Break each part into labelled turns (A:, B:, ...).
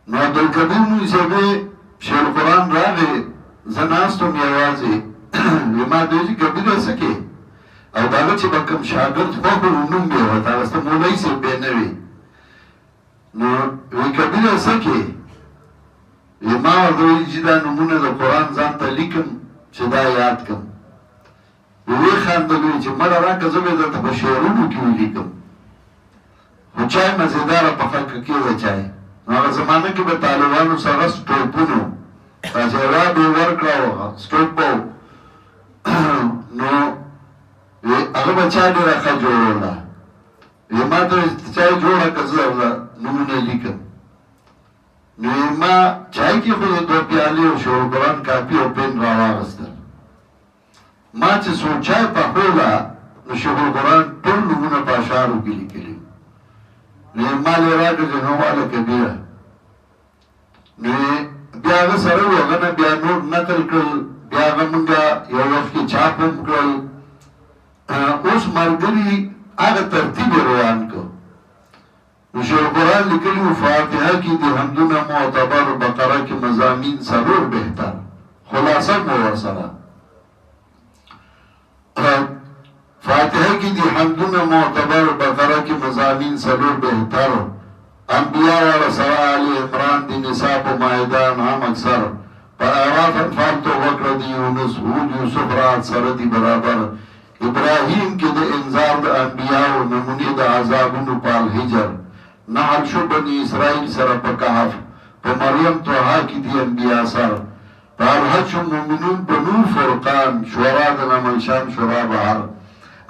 A: نو عبدالکبیر نوی صاحبی شیخ القرآن راغی زه ناستم یوازې ما دوی چې کبیر سکې او داغه چې به کوم شاګرد خوښ و نوم به یې ورته هغسته مولوي صاحب به یې نه وي نو وی کبیر سکې وی ما ورته ویلي چې دا نومونه د قرآن ځان ته لیکم چې دا یاد کړم وی خندل وی چې مړه راکړه زه به یې درته په شعرونو کې ولیکم خو چای مزېداره په خلکو کې ده چای نو هغه زمانه کې به طالبانو سره سټوپونو تاجرا به ورکړه سټوپ به نو هغه به چای ډېره ښه جوړوله وی ما ته چای جوړه که زه نومونه لیکم نو ما چای کې خو د 2 پیالې او شیخ القرآن کاپي او پین راواغېستل ما چې څو چای پخوله نو شیخ القرآن ټول نومونه په اشعارو کې لیکلي نو ما لې راکړه چې نومواله کبیره نو بیا هغه سره و هغه نه بیا نور نقل کړل بیا هغه مونږ یو وخت کې چاپ هم کړل اوس ملګري هغه ترتیب یې روان کړ نو شیخ القرآن لیکلي و فاتحه کې د حمدونه معتبر بقره کې مضامین څلور بهتر خلاصه مو ورسره فاتحه کې د حمدونه معتبر بقره کې مضامین څلور بهتر انبیاء والا سره علی عمران دی نصاب و مائدان هم اکثر پر اعراف انفال تو وکر دی یونس هود یوسف رات سره دی برابر ابراهیم کې د انذار د انبیاء و نمونی د عذابونو پال حجر نحل شو بنی اسرائیل سره په کهف په مریم توها کې دی انبیاء سر په الحج مومنون بنو فرقان شورا د نملشان شورا بهر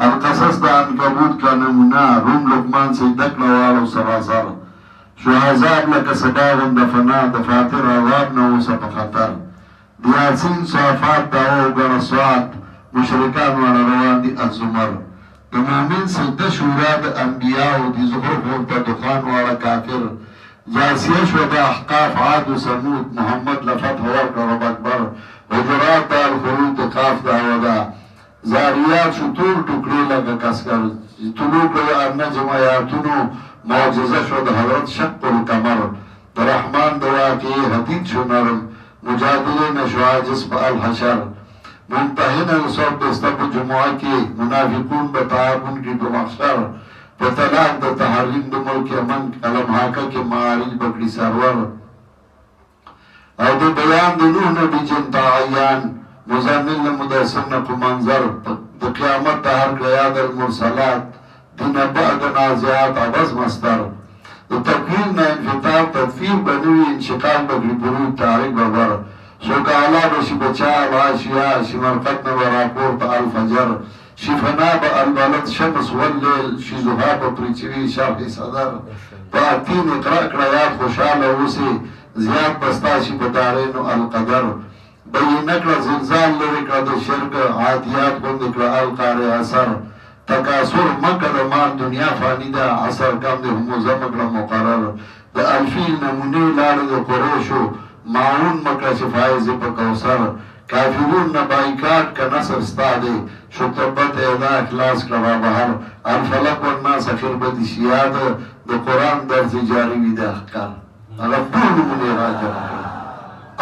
A: القصص د عنکبوت کا نمونه روم لقمان سیدک لوالو سراسر شو عذاب لکه سباغم د فنا د فاتر عذاب نه اوسه په خطر د یاسین صافات داو ګرسوات مشرکان والا روان دي الزمر د مؤمن سجده شورا د انبیاء او د زخرف ورته دخان والا کافر جاسیه شو د احقاف عاد و سمود محمد لفتح ورکړه رب اکبر حجرات د الخروج د قاف داودا زاریات شو ټول ټوکړې لکه کسکر طلوع کړه النجم آیاتونو معجزه شو د حضرت شق القمر د رحمان د واقعي حدید شو نرم مجادله نشو عاجز په الحشر ممتحن الصوت دسته په جمعه کې منافقون به تعاون کې په محشر په طلاق د تحریم د ملک امن قلم حاکه کې معارج بکړي سرور او د بیان د نوح نبی جنتا عیان مزمل مدرسن په منظر د قیامت د هر قیاد المرسلات دین بعد نازعات عبز مستر د تکوین نه انفطار تدفیر بنوی انشقاق بگری برود تاریک ببر سوکالا بشی بچا واشیا شمرقت نوراپور تا الفجر شفنا با البلد شمس واللیل شیزوها با پریچوی شرح صدر با اتین اقرأ کرایات خوشحال اوسی زیاد بستاشی بدارین القدر بینکر زلزال لرکر د شرک عادیات بندکر القار اثر تکاثر مکه د مال دنیا فانی ده عصر کم ده همو زمکړه مقرر د الفیل نمونه لاړه د قریشو معاون مکه شفایز په کوثر کافرون نه بایکاټ که نصر ستا دی شو تبت ادا اخلاص کړه بهر الفلک والناس اخر بدی شیاد د قرآن درس جاری وي د احکام هغه ټول نمونې راجمع کړه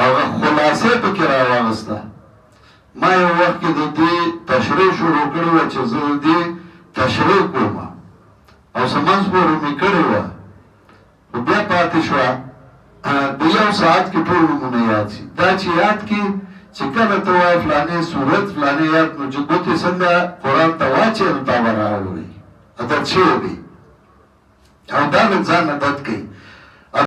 A: هغه خلاصې پکې راواغسته ما یو وخت کې د دې تشریح شروع کړې وه چې زه د دې تشریح کوم او څه منځ پورې مې کړې وه خو بیا پاتې شوه د یو ساعت کې ټول نومونه یاد شي دا چې یاد کړي چې کله ته وایې فلانې صورت فلانې یاد نو چې ګوتې څنګه قرآن ته واچې نو تا به راوړي عادت شوی دی او دا لږ ځان عادت کوي